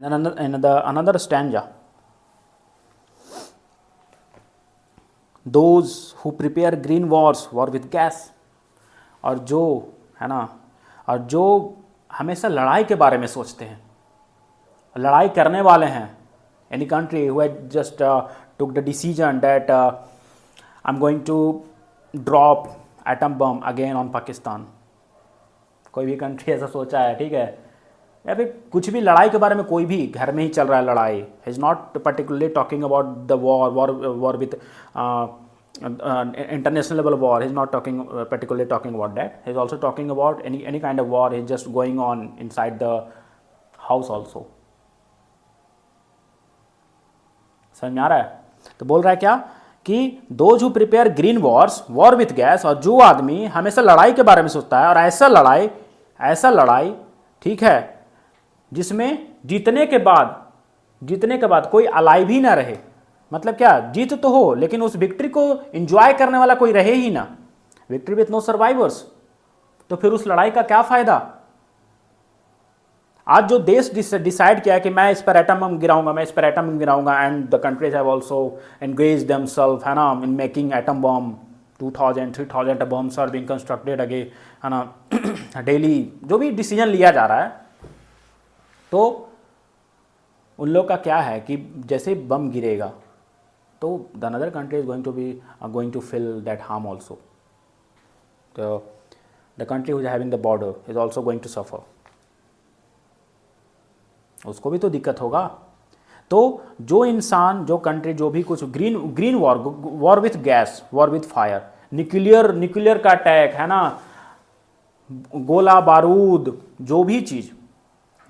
Another stanza, those who prepare green wars war with gas, और जो है ना, और जो हमेशा लड़ाई के बारे में सोचते हैं, लड़ाई करने वाले हैं, any country who had just took the decision that I'm going to drop atom bomb again on Pakistan, कोई भी कंट्री ऐसा सोचा है, ठीक है, या फिर कुछ भी लड़ाई के बारे में, कोई भी घर में ही चल रहा है लड़ाई, is not particularly talking about the war with international level war, he's not particularly talking about that, he's also talking about any kind of war is just going on inside the house also. समझ में आ रहा है? तो बोल रहा है क्या कि those who prepare green wars war with gas, और जो आदमी हमेशा लड़ाई के बारे में सोचता है, और ऐसा लड़ाई ठीक है जिसमें जीतने के बाद कोई अलाइव ही ना रहे, मतलब क्या, जीत तो हो लेकिन उस विक्ट्री को एंजॉय करने वाला कोई रहे ही ना, विक्ट्री विथ नो सर्वाइवर्स, तो फिर उस लड़ाई का क्या फायदा। आज जो देश डिसाइड किया है कि मैं इस पर एटम बम गिराऊंगा, and the countries have also engage themself, है ना, in making atom bomb, 2000-3000 bombs are being constructed अगे, है ना, डेली जो भी डिसीजन लिया जा रहा है, तो उन लोग का क्या है कि जैसे बम गिरेगा तो the another country is going to feel that harm also, तो the country who is having the border is also going to suffer, उसको भी तो दिक्कत होगा। तो जो इंसान, जो कंट्री, जो भी कुछ green war with gas, war with fire, nuclear का अटैक, है ना, गोला बारूद, जो भी चीज़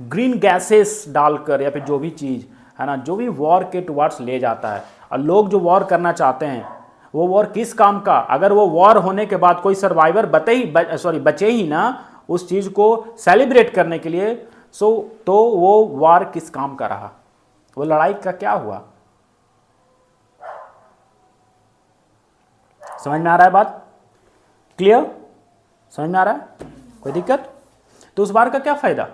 ग्रीन गैसेस डालकर, या फिर जो भी चीज़, है ना, जो भी वॉर के टुवर्ड्स ले जाता है, और लोग जो वॉर करना चाहते हैं वो वॉर किस काम का, अगर वो वॉर होने के बाद कोई सर्वाइवर बचे ही ना उस चीज़ को सेलिब्रेट करने के लिए, तो वो वॉर किस काम का रहा, वो लड़ाई का क्या हुआ। समझ में आ रहा है बात? क्लियर? समझ में आ रहा है? कोई दिक्कत? तो उस बार का क्या फायदा।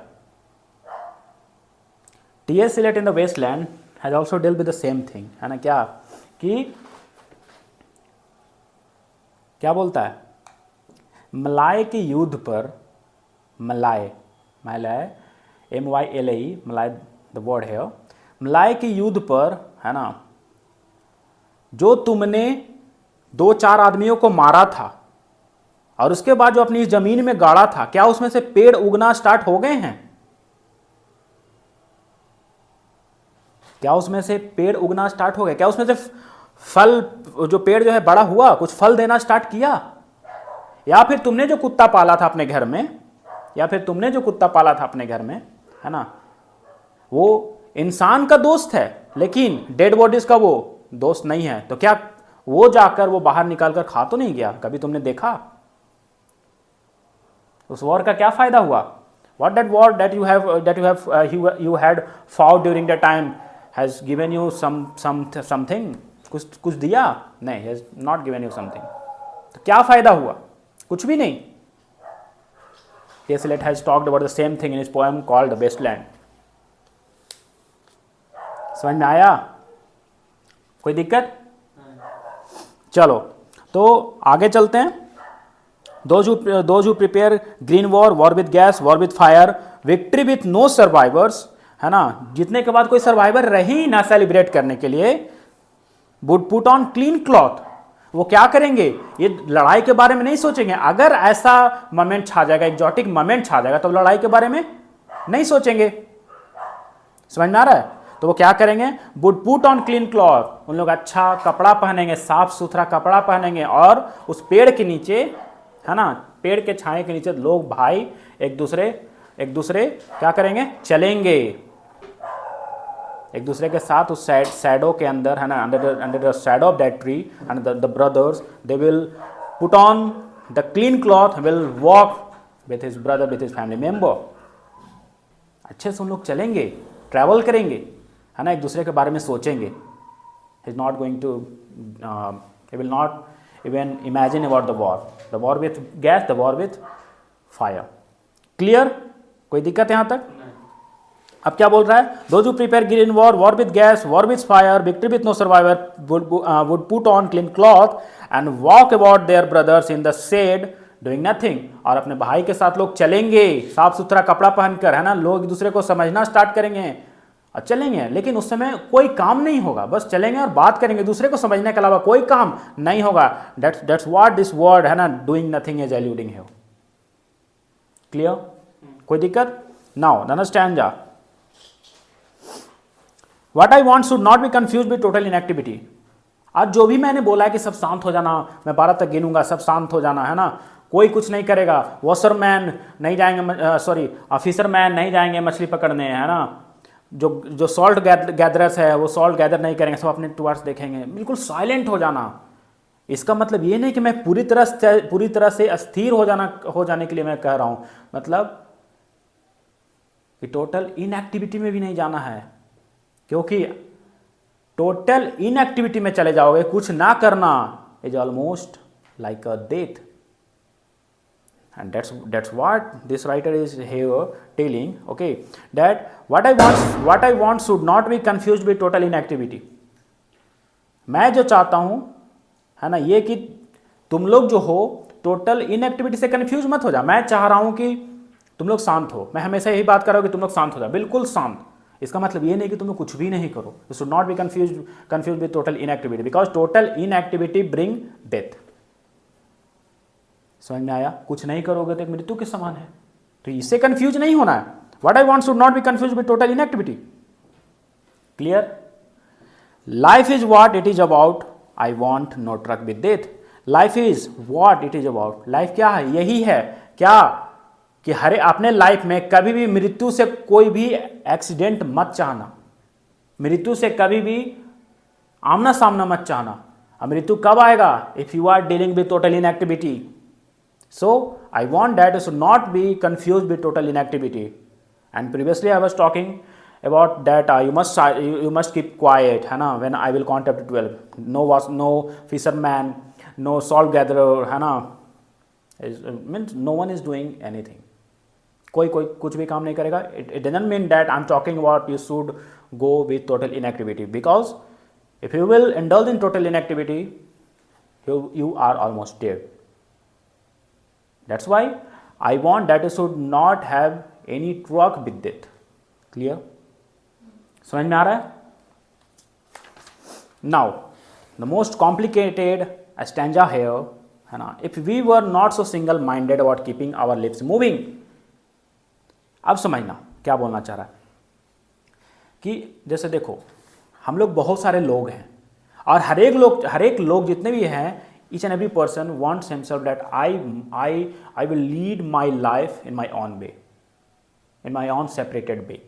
T.S. Eliot in the Wasteland has also dealt with the same thing, है ना, क्या कि क्या बोलता है, मलाय के युद्ध पर, मलाय MYLAE, मलाय द वर्ड है, मलाय के युद्ध पर, है ना, जो तुमने 2-4 आदमियों को मारा था और उसके बाद जो अपनी जमीन में गाड़ा था, क्या उसमें से पेड़ उगना स्टार्ट हो गए हैं? क्या उसमें से पेड़ उगना स्टार्ट हो गया? क्या उसमें से फल, जो पेड़ जो है बड़ा हुआ, कुछ फल देना स्टार्ट किया? या फिर तुमने जो कुत्ता पाला था अपने घर में, है ना, वो इंसान का दोस्त है लेकिन डेड बॉडीज का वो दोस्त नहीं है, तो क्या वो जाकर वो बाहर निकाल कर खा तो नहीं गया? कभी तुमने देखा? उस वॉर का क्या फायदा हुआ? What that war that you had fought during the time has given you something, कुछ दिया? नहीं, has not given you something. तो क्या फायदा हुआ? कुछ भी नहीं. T.S. Eliot has talked about the same thing in his poem called The Wasteland. समझ में आया? कोई दिक्कत? चलो तो आगे चलते हैं. Those who prepare green war with gas, war with fire, victory with no survivors, है ना, जीतने के बाद कोई सर्वाइवर रहे ही ना सेलिब्रेट करने के लिए, would put on clean cloth. वो क्या करेंगे? ये लड़ाई के बारे में नहीं सोचेंगे. अगर ऐसा मोमेंट छा जाएगा, एक्जॉटिक मोमेंट छा जाएगा, तो लड़ाई के बारे में नहीं सोचेंगे. समझ में आ रहा है? तो वो क्या करेंगे? would put on clean cloth. उन लोग अच्छा कपड़ा पहनेंगे, साफ सुथरा कपड़ा पहनेंगे, और उस पेड़ के नीचे, है ना, पेड़ के छाए के नीचे लोग भाई एक दूसरे क्या करेंगे? चलेंगे एक दूसरे के साथ उस शैडो के अंदर, है ना, under the shadow of that tree, and the brothers they will put on the clean cloth, will walk with his brother, with his family member. अच्छे से उन लोग चलेंगे, ट्रैवल करेंगे, है ना, एक दूसरे के बारे में सोचेंगे. Is not going to, he will not even imagine about the war with gas, the war with fire. Clear? कोई दिक्कत यहाँ तक? अब क्या बोल रहा है, those who prepare green war with gas, war with fire, victory with no survivor would put on clean cloth and walk about their brothers in the shade doing nothing. और अपने भाई के साथ लोग चलेंगे साफ सुथरा कपड़ा पहनकर, है ना, लोग एक दूसरे को समझना स्टार्ट करेंगे और चलेंगे, लेकिन उस समय कोई काम नहीं होगा, बस चलेंगे और बात करेंगे, दूसरे को समझने के अलावा कोई काम नहीं होगा। दैट्स व्हाट दिस वर्ड, है ना, doing nothing is alluding here. Clear? कोई दिक्कत? Now the next stanza, what I want should not be confuse with total inactivity. आज जो भी मैंने बोला है कि सब शांत हो जाना, मैं 12 तक गिनूंगा, सब शांत हो जाना, है ना, कोई कुछ नहीं करेगा, वॉशरमैन नहीं जाएंगे, सॉरी ऑफिसरमैन नहीं जाएंगे मछली पकड़ने, है ना, जो सॉल्ट गैदरर्स है वो सॉल्ट गैदर नहीं करेंगे, सब अपने टुवर्ड्स देखेंगे, बिल्कुल साइलेंट हो जाना। इसका मतलब ये नहीं कि मैं पूरी तरह से अस्थिर हो जाने के लिए मैं कह रहा हूं, मतलब कि टोटल इनएक्टिविटी में भी नहीं जाना है, क्योंकि टोटल इनएक्टिविटी में चले जाओगे, कुछ ना करना is almost like a death. And that's what this writer is here telling, okay, that what I want should not be confused with total inactivity। मैं जो चाहता हूं, है ना, ये कि तुम लोग जो हो टोटल इनएक्टिविटी से कंफ्यूज मत हो जा। मैं चाह रहा हूं कि तुम लोग शांत हो, मैं हमेशा यही बात कर रहा हूं कि तुम लोग शांत हो जाओ, बिल्कुल शांत। इसका मतलब ये नहीं कि तुम लोग कुछ भी नहीं करो, you should not be confuse with total inactivity, because total inactivity bring death. समझ में आया? कुछ नहीं करोगे तो एक मृत्यु के समान है, तो इससे कंफ्यूज नहीं होना है। What I want should not be confuse with total inactivity. Clear? Life is what it is about, I want no truck with death. Life is what it is about, life क्या है, यही है क्या कि हरे अपने लाइफ में कभी भी मृत्यु से कोई भी एक्सीडेंट मत चाहना, मृत्यु से कभी भी आमना सामना मत चाहना। अब मृत्यु कब आएगा? If you are dealing with total inactivity. So I want that you should not be confused with total inactivity. And previously I was talking about that you must keep quiet, है ना, when I will count up to 12. No fisherman, no salt gatherer, है ना, means no one is doing anything. कोई कुछ भी काम नहीं करेगा. It doesn't mean that I'm talking about you should go with total inactivity, because if you will indulge in total inactivity, you are almost dead. That's why I want that you should not have any truck with it. Clear? समझ में आ रहा है? Now, the most complicated stanza here, है ना, if we were not so single-minded about keeping our lips moving. अब समझना क्या बोलना चाह रहा है कि जैसे देखो, हम लोग बहुत सारे लोग हैं और हर एक लोग जितने भी हैं, each and every person wants himself that I will lead my life in my own way, in my own separated way.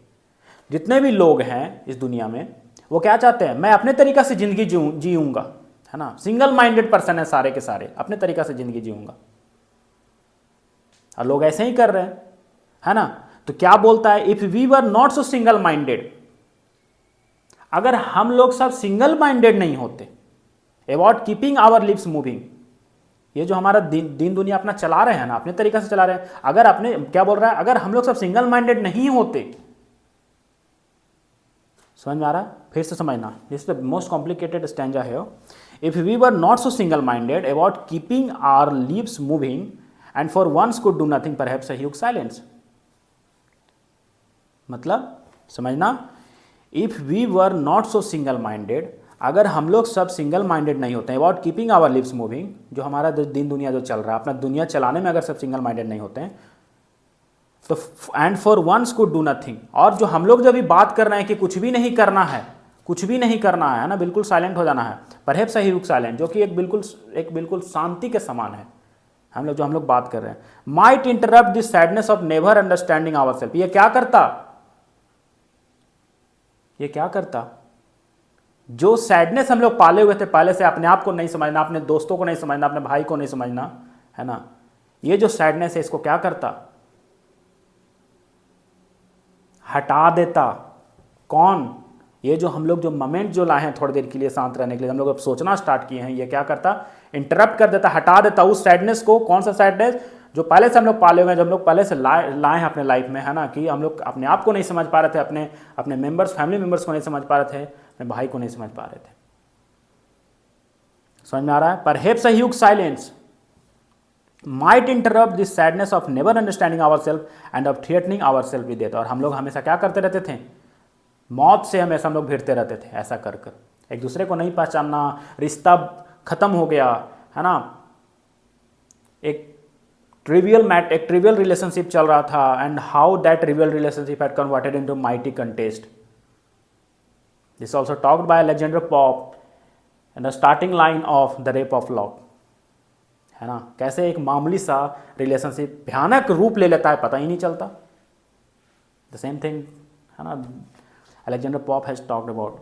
जितने भी लोग हैं इस दुनिया में वो क्या चाहते हैं? मैं अपने तरीका से जिंदगी जीऊंगा, है ना, सिंगल माइंडेड पर्सन है सारे के सारे, अपने तरीका से जिंदगी जीऊंगा, और लोग ऐसे ही कर रहे हैं, है ना। तो क्या बोलता है? If we were not so single minded, अगर हम लोग सब सिंगल माइंडेड नहीं होते, about keeping our lips moving, ये जो हमारा दिन दुनिया अपना चला रहे हैं ना, अपने तरीके से चला रहे हैं, अगर अपने क्या बोल रहा है, अगर हम लोग सब सिंगल माइंडेड नहीं होते, समझ में आ रहा है? फिर से समझना, this is the most complicated stanza है। If we were not so single minded about keeping our lips moving and for once could do nothing perhaps a huge silence. मतलब समझना, if we were not so single minded, अगर हम लोग सब single minded नहीं होते हैं about keeping our lips moving, जो हमारा दिन दुनिया जो चल रहा है, अपना दुनिया चलाने में अगर सब सिंगल माइंडेड नहीं होते हैं, तो and for once could do nothing, और जो हम लोग जब भी बात कर रहे हैं कि कुछ भी नहीं करना है, कुछ भी नहीं करना है ना, बिल्कुल साइलेंट हो जाना है, परहैप्स अ ह्यूज साइलेंट, जो कि एक बिल्कुल शांति के समान है, हम लोग बात कर रहे हैं, might interrupt this sadness of never understanding our self. ये क्या करता? जो सैडनेस हम लोग पाले हुए थे पहले से, अपने आप को नहीं समझना, अपने दोस्तों को नहीं समझना, अपने भाई को नहीं समझना, है ना, ये जो सैडनेस है इसको क्या करता? हटा देता। कौन? ये जो हम लोग जो मोमेंट जो लाए हैं थोड़ी देर के लिए शांत रहने के लिए, हम लोग अब सोचना स्टार्ट किए हैं, ये क्या करता? इंटरप्ट कर देता, हटा देता उस सैडनेस को। कौन सा सैडनेस? जो पहले से हम लोग पाले हुए हैं, जो हम लोग पहले से लाए हैं अपने लाइफ में, है ना, कि हम लोग अपने आप को नहीं समझ पा रहे थे, अपने अपने मेंबर्स, फैमिली मेंबर्स को नहीं समझ पा रहे थे, अपने भाई को नहीं समझ पा रहे थे। समझ में आ रहा है? Perhaps a huge silence might interrupt this sadness of never understanding ourselves and of threatening ourselves with death। और हम लोग हमेशा क्या करते रहते थे? मौत से हमेशा हम लोग भिड़ते रहते थे, ऐसा कर कर एक दूसरे को नहीं पहचानना, रिश्ता खत्म हो गया, है ना, एक ट्रिवियल रिलेशनशिप चल रहा था, and how that trivial relationship had converted into mighty contest. This also talked by Alexander Pope in the starting line of the rape of law, है ना, कैसे एक मामूली सा रिलेशनशिप भयानक रूप ले लेता है, पता ही नहीं चलता। द सेम थिंग, है ना, Alexander Pope has talked about.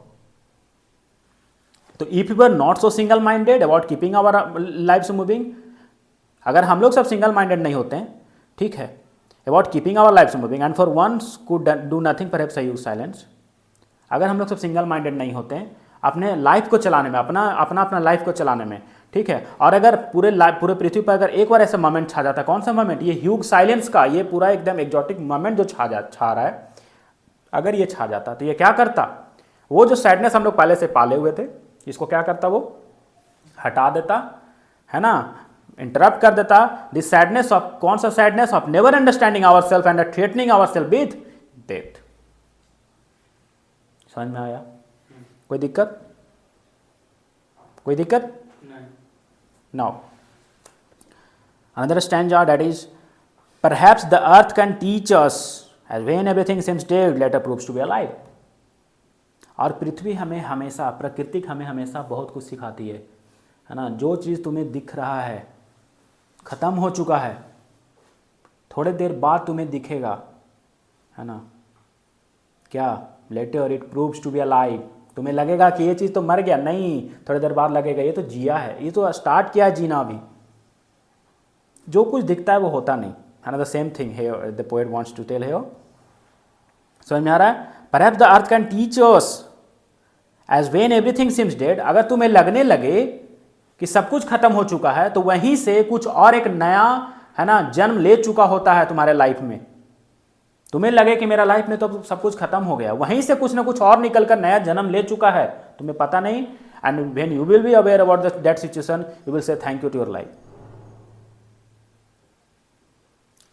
तो if you are not so single minded about keeping our lives moving, अगर हम लोग सब सिंगल माइंडेड नहीं होते हैं, ठीक है, about keeping our lives moving and for once could do nothing perhaps I use silence, अगर हम लोग सब सिंगल माइंडेड नहीं होते हैं अपने लाइफ को चलाने में, अपना लाइफ को चलाने में, ठीक है, और अगर पूरे पृथ्वी पर अगर एक बार ऐसा मोमेंट छा जाता, कौन सा मोमेंट? ये ह्यूज साइलेंस का, ये पूरा एकदम एग्जॉटिक मोमेंट जो छा रहा है, अगर ये छा जाता तो ये क्या करता? वो जो सैडनेस हम लोग पहले से पाले हुए थे, इसको क्या करता? वो हटा देता, है ना, इंटरप्ट कर देता। दिस सैडनेस ऑफ, कौन सा sadness? Of never understanding our self and threatening our self with death. समझ में आया? कोई दिक्कत? कोई दिक्कत? Now, another stanza that is, perhaps the earth can teach us as when everything seems dead later proves to be alive। और पृथ्वी हमें हमेशा, प्राकृतिक हमें हमेशा बहुत कुछ सिखाती है ना, जो चीज़ तुम्हें दिख रहा है ख़त्म हो चुका है, थोड़े देर बाद तुम्हें दिखेगा, है ना, क्या? Later it proves to be alive. तुम्हें लगेगा कि ये चीज़ तो मर गया, नहीं, थोड़ी देर बाद लगेगा ये तो जिया है, ये तो स्टार्ट किया है जीना अभी। जो कुछ दिखता है वो होता नहीं, है ना। The same thing here the poet wants to tell here. समझ में आ रहा है? Perhaps the earth can teach us as when everything seems dead. अगर तुम्हें लगने लगे कि सब कुछ खत्म हो चुका है, तो वहीं से कुछ और एक नया, है ना, जन्म ले चुका होता है तुम्हारे लाइफ में। तुम्हें लगे कि मेरा लाइफ में तो सब कुछ खत्म हो गया, वहीं से कुछ ना कुछ और निकलकर नया जन्म ले चुका है, तुम्हें पता नहीं। And when you will be aware about that situation, you will say thank you to your life.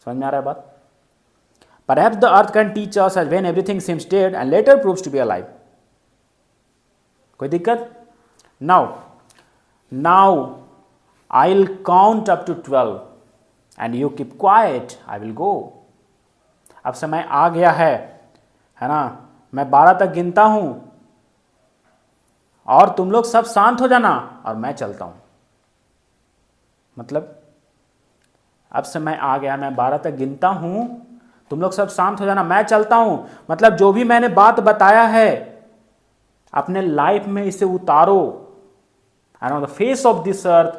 समझ में आ रहा है बात? Perhaps the earth can teach us as when everything seems dead and later proves to be alive. कोई दिक्कत? Now I will count up to 12 and you keep quiet, I will go. अब समय आ गया है ना, मैं 12 तक गिनता हूं और तुम लोग सब शांत हो जाना और मैं चलता हूं। मतलब अब समय आ गया, मैं 12 तक गिनता हूं, तुम लोग सब शांत हो जाना, मैं चलता हूं। मतलब जो भी मैंने बात बताया है अपने लाइफ में इसे उतारो। And on the face of this earth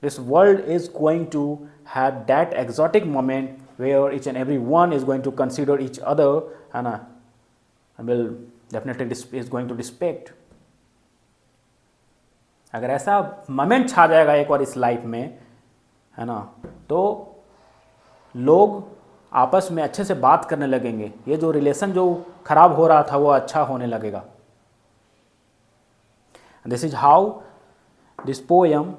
this world is going to have that exotic moment where each and every one is going to consider each other and will definitely is going to respect। अगर ऐसा moment छा जाएगा एक बार इस life में, है ना, तो लोग आपस में अच्छे से बात करने लगेंगे, ये जो रिलेशन जो खराब हो रहा था वो अच्छा होने लगेगा। This is how this poem